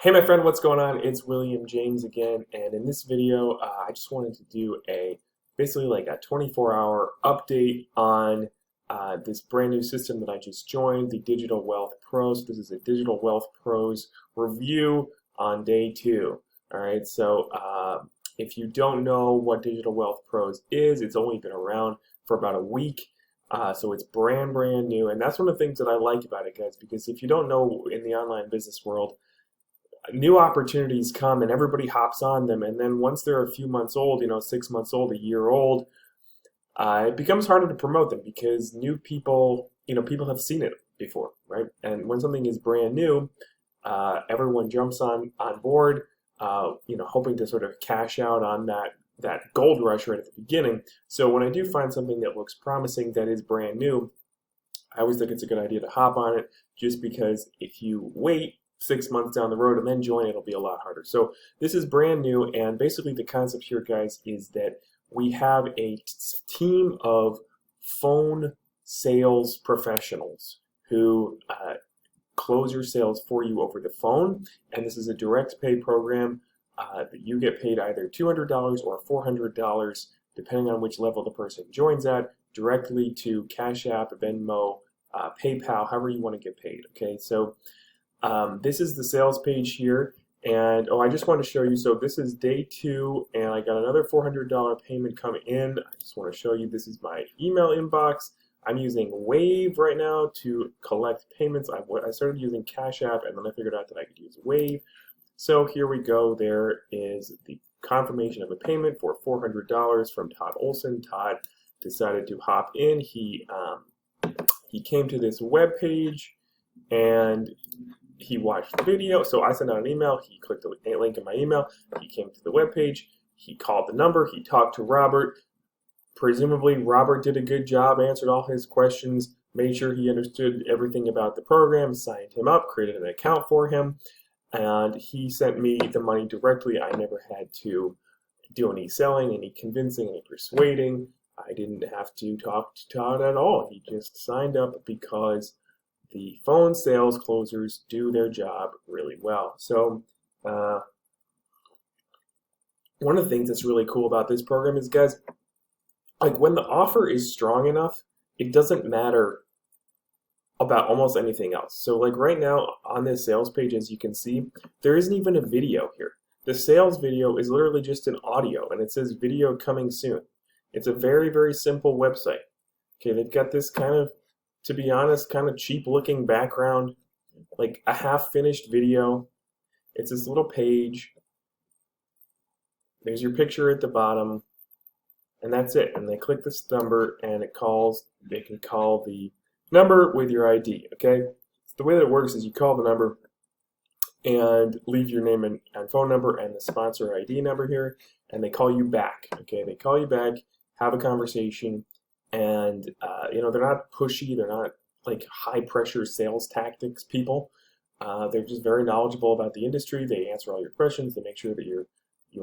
Hey my friend, what's going on? It's William James again, and in this video I just wanted to do basically like a 24-hour update on this brand new system that I just joined, the Digital Wealth Pros. This is a Digital Wealth Pros review on day 2. Alright, so if you don't know what Digital Wealth Pros is, it's only been around for about a week. So it's brand new, and that's one of the things that I like about it, guys, because if you don't know, in the online business world, new opportunities come and everybody hops on them, and then once they're a few months old, 6 months old, a year old, it becomes harder to promote them because new people, people have seen it before, right? And when something is brand new, everyone jumps on board, hoping to sort of cash out on that gold rush right at the beginning. So when I do find something that looks promising that is brand new, I always think it's a good idea to hop on it, just because if you wait 6 months down the road and then join, it'll be a lot harder. So this is brand new, and basically the concept here, guys, is that we have a team of phone sales professionals who close your sales for you over the phone, and this is a direct pay program that you get paid either $200 or $400, depending on which level the person joins at, directly to Cash App, Venmo, PayPal, however you want to get paid. Okay, so this is the sales page here, and I just want to show you, so this is day 2, and I got another $400 payment coming in. I just want to show you, this is my email inbox. I'm using Wave right now to collect payments. I started using Cash App, and then I figured out that I could use Wave. So here we go. There is the confirmation of a payment for $400 from Todd Olson. Todd decided to hop in. He came to this web page and he watched the video. So I sent out an email. He clicked the link in my email. He came to the web page. He called the number. He talked to Robert. Presumably Robert did a good job, answered all his questions, made sure he understood everything about the program, signed him up, created an account for him, and he sent me the money directly. I never had to do any selling, any convincing, any persuading. I didn't have to talk to Todd at all. He just signed up because the phone sales closers do their job really well. So one of the things that's really cool about this program is, guys, like when the offer is strong enough, it doesn't matter about almost anything else. So like right now on this sales page, as you can see, there isn't even a video here. The sales video is literally just an audio, and it says video coming soon. It's a very simple website. Okay, they've got this kind of, to be honest, kind of cheap looking background, like a half finished video. It's this little page. There's your picture at the bottom, and that's it. And they click this number and they can call the number with your ID, okay? So the way that it works is you call the number and leave your name and phone number and the sponsor ID number here, and they call you back, okay? They call you back, have a conversation, and they're not pushy. They're not like high pressure sales tactics people. They're just very knowledgeable about the industry. They answer all your questions. They make sure that you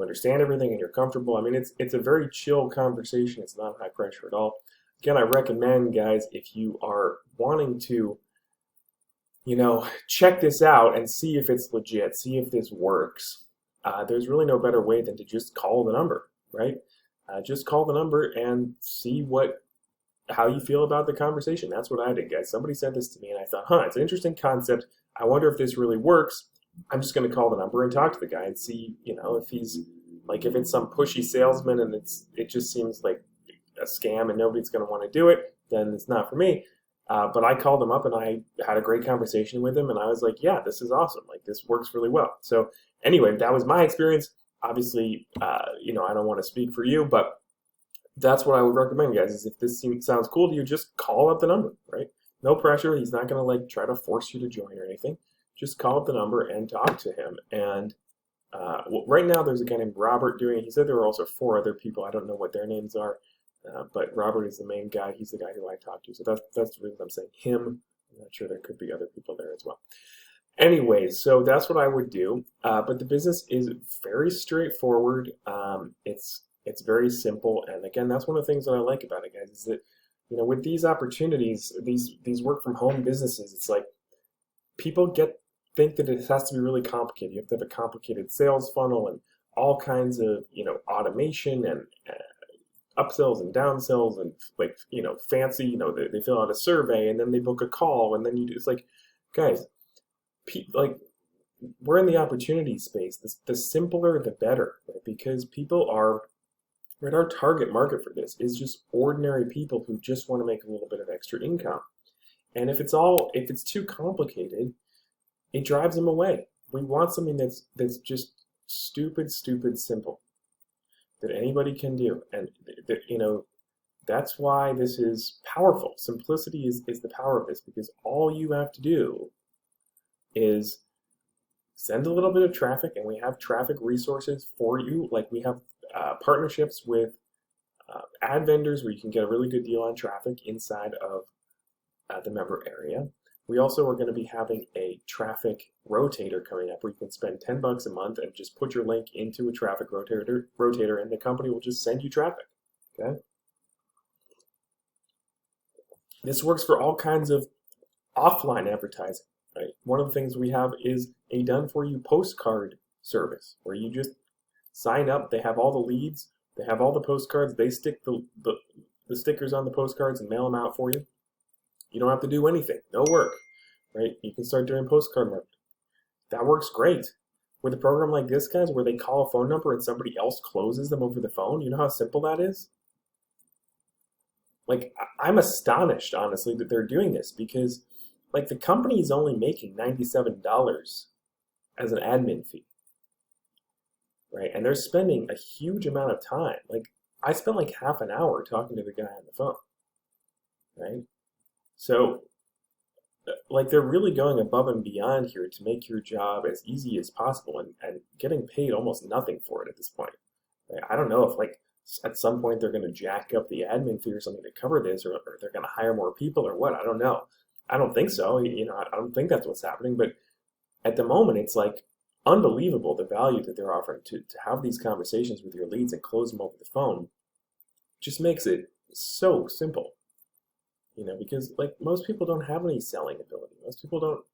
understand everything and you're comfortable. I mean, it's a very chill conversation. It's not high pressure at all. Again, I recommend, guys, if you are wanting to, check this out and see if it's legit, see if this works, there's really no better way than to just call the number, right? Just call the number and see how you feel about the conversation. That's what I did, guys. Somebody sent this to me and I thought, it's an interesting concept. I wonder if this really works. I'm just going to call the number and talk to the guy and see, if he's like, if it's some pushy salesman and it just seems like a scam and nobody's going to want to do it, then it's not for me. But I called him up and I had a great conversation with him, and I was like, yeah, this is awesome. Like, this works really well. So anyway, that was my experience. Obviously, I don't want to speak for you, but that's what I would recommend, guys, is if this sounds cool to you, just call up the number, right? No pressure. He's not going to like try to force you to join or anything. Just call up the number and talk to him. And right now there's a guy named Robert doing it. He said there were also 4 other people. I don't know what their names are, but Robert is the main guy. He's the guy who I talked to. So that's the reason I'm saying him. I'm not sure, there could be other people there as well. Anyways, so that's what I would do. But the business is very straightforward. It's very simple. And again, that's one of the things that I like about it, guys, is that, with these opportunities, these work from home businesses, it's like people get think that it has to be really complicated. You have to have a complicated sales funnel and all kinds of, automation and upsells and downsells and fancy, they fill out a survey and then they book a call and then you do, it's like, guys, we're in the opportunity space. The simpler, the better, right? Because people are, right, our target market for this is just ordinary people who just want to make a little bit of extra income. And if it's too complicated, it drives them away. We want something that's just stupid simple that anybody can do. And that's why this is powerful. Simplicity is the power of this, because all you have to do is send a little bit of traffic, and we have traffic resources for you. Like we have partnerships with ad vendors where you can get a really good deal on traffic inside of the member area. We also are going to be having a traffic rotator coming up where you can spend $10 a month and just put your link into a traffic rotator and the company will just send you traffic. Okay? This works for all kinds of offline advertising. Right? One of the things we have is a done-for-you postcard service where you just sign up. They have all the leads. They have all the postcards. They stick the stickers on the postcards and mail them out for you. You don't have to do anything. No work. Right? You can start doing postcard marketing. That works great. With a program like this, guys, where they call a phone number and somebody else closes them over the phone, you know how simple that is? Like, I'm astonished, honestly, that they're doing this, because like the company is only making $97 as an admin fee, right? And they're spending a huge amount of time. Like I spent like half an hour talking to the guy on the phone, right? So like they're really going above and beyond here to make your job as easy as possible and getting paid almost nothing for it at this point. Right? I don't know if like at some point they're going to jack up the admin fee or something to cover this, or they're going to hire more people or what. I don't know. I don't think so. I don't think that's what's happening. But at the moment, it's like unbelievable the value that they're offering to have these conversations with your leads and close them over the phone. Just makes it so simple. Because like most people don't have any selling ability. Most people don't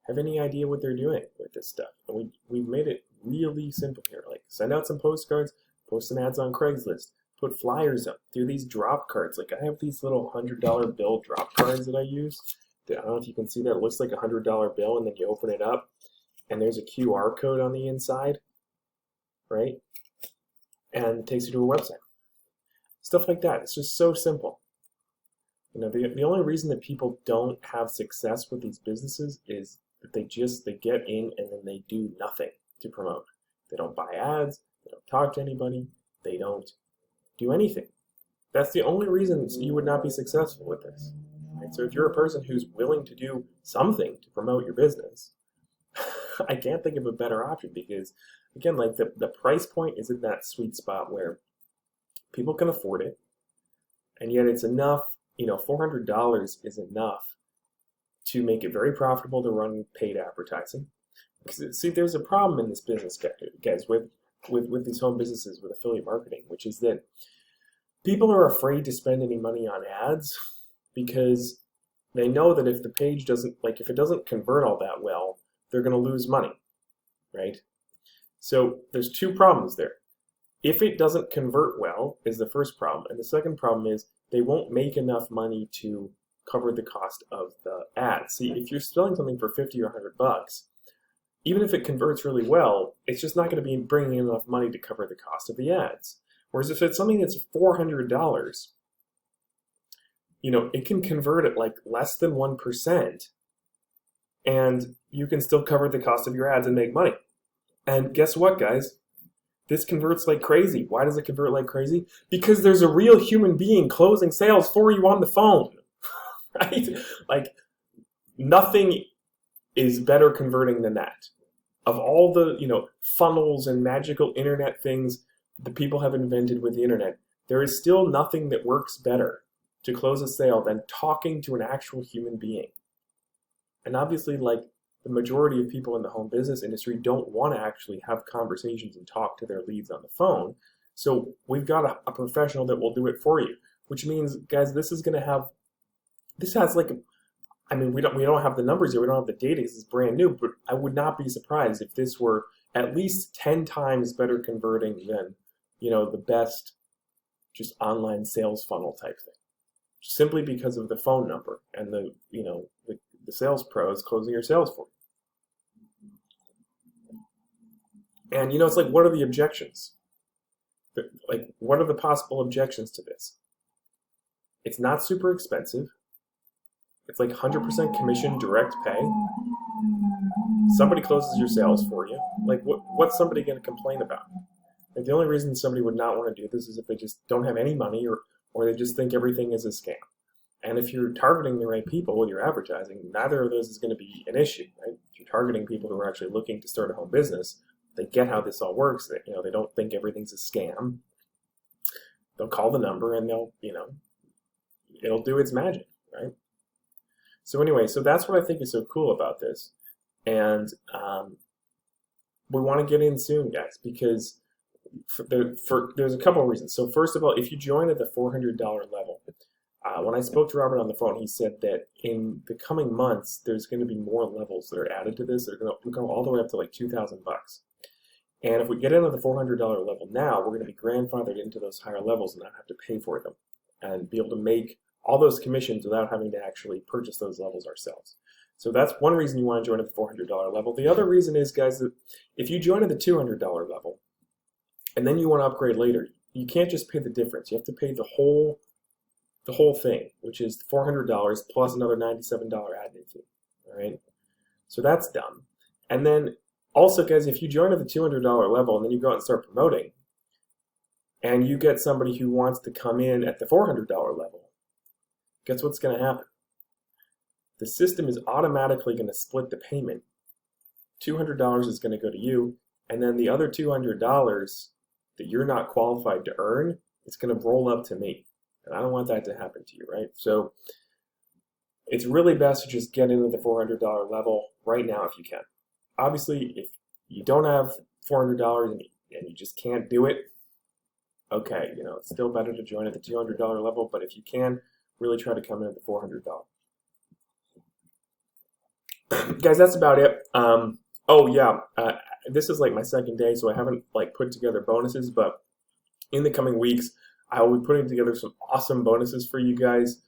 have any idea what they're doing with this stuff. And we've made it really simple here. Like send out some postcards, post some ads on Craigslist, put flyers up, do these drop cards. Like I have these little $100 bill drop cards that I use. I don't know if you can see that. It looks like a $100 bill, and then you open it up, and there's a QR code on the inside, right? And it takes you to a website. Stuff like that. It's just so simple. The only reason that people don't have success with these businesses is that they get in and then they do nothing to promote. They don't buy ads. They don't talk to anybody. They don't do anything. That's the only reason you would not be successful with this. Right? So if you're a person who's willing to do something to promote your business, I can't think of a better option, because again, like the price point is in that sweet spot where people can afford it, and yet it's enough. $400 is enough to make it very profitable to run paid advertising. Because see, there's a problem in this business, guys, with these home businesses with affiliate marketing, which is that people are afraid to spend any money on ads because they know that if the page doesn't, if it doesn't convert all that well, they're going to lose money, right? So there's two problems there. If it doesn't convert well is the first problem, and the second problem is they won't make enough money to cover the cost of the ads. See, if you're selling something for $50 or $100, even if it converts really well, it's just not going to be bringing in enough money to cover the cost of the ads. Whereas if it's something that's $400, it can convert at like less than 1%, and you can still cover the cost of your ads and make money. And guess what, guys? This converts like crazy. Why does it convert like crazy? Because there's a real human being closing sales for you on the phone, right? Like nothing is better converting than that. Of all the, funnels and magical internet things that people have invented with the internet, there is still nothing that works better to close a sale than talking to an actual human being. And obviously, the majority of people in the home business industry don't want to actually have conversations and talk to their leads on the phone. So we've got a professional that will do it for you, which means, guys, this has I mean, we don't have the numbers here. We don't have the data. This is brand new, but I would not be surprised if this were at least 10 times better converting than, the best just online sales funnel type thing. Simply because of the phone number and the sales pros closing your sales for you. And it's like, what are the objections? Like, what are the possible objections to this? It's not super expensive. It's like 100% commission, direct pay. Somebody closes your sales for you. Like, what's somebody going to complain about? Like, the only reason somebody would not want to do this is if they just don't have any money or they just think everything is a scam. And if you're targeting the right people with your advertising, neither of those is going to be an issue, right? If you're targeting people who are actually looking to start a home business, they get how this all works. They don't think everything's a scam. They'll call the number and it'll do its magic, right? So anyway, so that's what I think is so cool about this. And we want to get in soon, guys, because there's a couple of reasons. So first of all, if you join at the $400 level, when I spoke to Robert on the phone, he said that in the coming months, there's going to be more levels that are added to this. They're going to go all the way up to like $2,000. And if we get into the $400 level now, we're going to be grandfathered into those higher levels and not have to pay for them and be able to make all those commissions without having to actually purchase those levels ourselves. So that's one reason you want to join at the $400 level. The other reason is, guys, that if you join at the $200 level and then you want to upgrade later, you can't just pay the difference. You have to pay the whole thing, which is $400 plus another $97 admin fee. All right, so that's dumb. And then also, guys, if you join at the $200 level and then you go out and start promoting, and you get somebody who wants to come in at the $400 level, guess what's going to happen? The system is automatically going to split the payment. $200 is going to go to you, and then the other $200 that you're not qualified to earn, it's going to roll up to me. And I don't want that to happen to you, right? So it's really best to just get into the $400 level right now if you can. Obviously, if you don't have $400 and you just can't do it, okay, it's still better to join at the $200 level, but if you can, really try to come in at the $400. Guys, that's about it. This is like my second day, so I haven't put together bonuses, but in the coming weeks, I will be putting together some awesome bonuses for you guys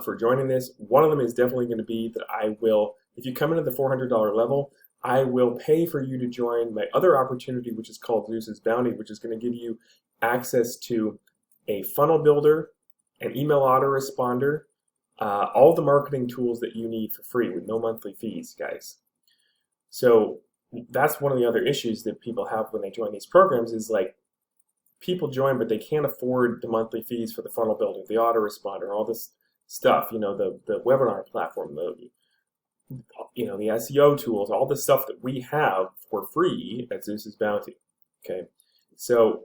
for joining this. One of them is definitely going to be that I will, if you come in at the $400 level, I will pay for you to join my other opportunity, which is called Zeus's Bounty, which is going to give you access to a funnel builder, an email autoresponder, all the marketing tools that you need for free with no monthly fees, guys. So that's one of the other issues that people have when they join these programs is people join, but they can't afford the monthly fees for the funnel builder, the autoresponder, all this stuff, the webinar platform, the SEO tools, all the stuff that we have for free at Zeus's Bounty, okay? So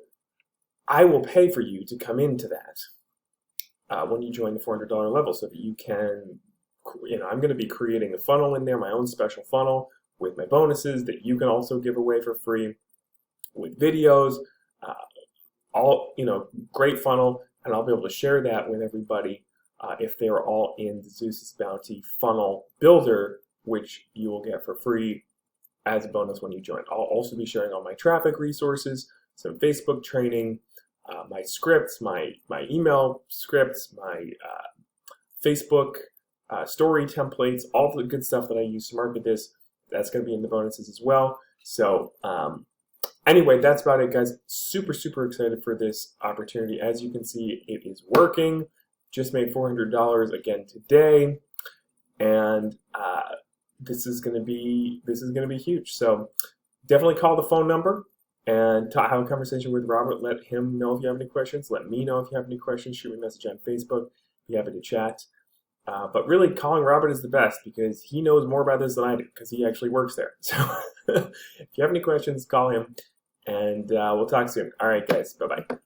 I will pay for you to come into that when you join the $400 level so that you can, I'm going to be creating a funnel in there, my own special funnel with my bonuses that you can also give away for free with videos, great funnel, and I'll be able to share that with everybody if they're all in the Zeus's Bounty funnel builder, which you will get for free as a bonus when you join. I'll also be sharing all my traffic resources, some Facebook training, my scripts, my email scripts, my Facebook story templates, all the good stuff that I use to market this. That's going to be in the bonuses as well. So anyway, that's about it, guys. Super, super excited for this opportunity. As you can see, it is working. Just made $400 again today, and this is going to be huge. So definitely call the phone number and have a conversation with Robert. Let him know if you have any questions. Let me know if you have any questions. Shoot me a message on Facebook. Be happy to chat. But really, calling Robert is the best because he knows more about this than I do because he actually works there. So if you have any questions, call him, and we'll talk soon. All right, guys. Bye-bye.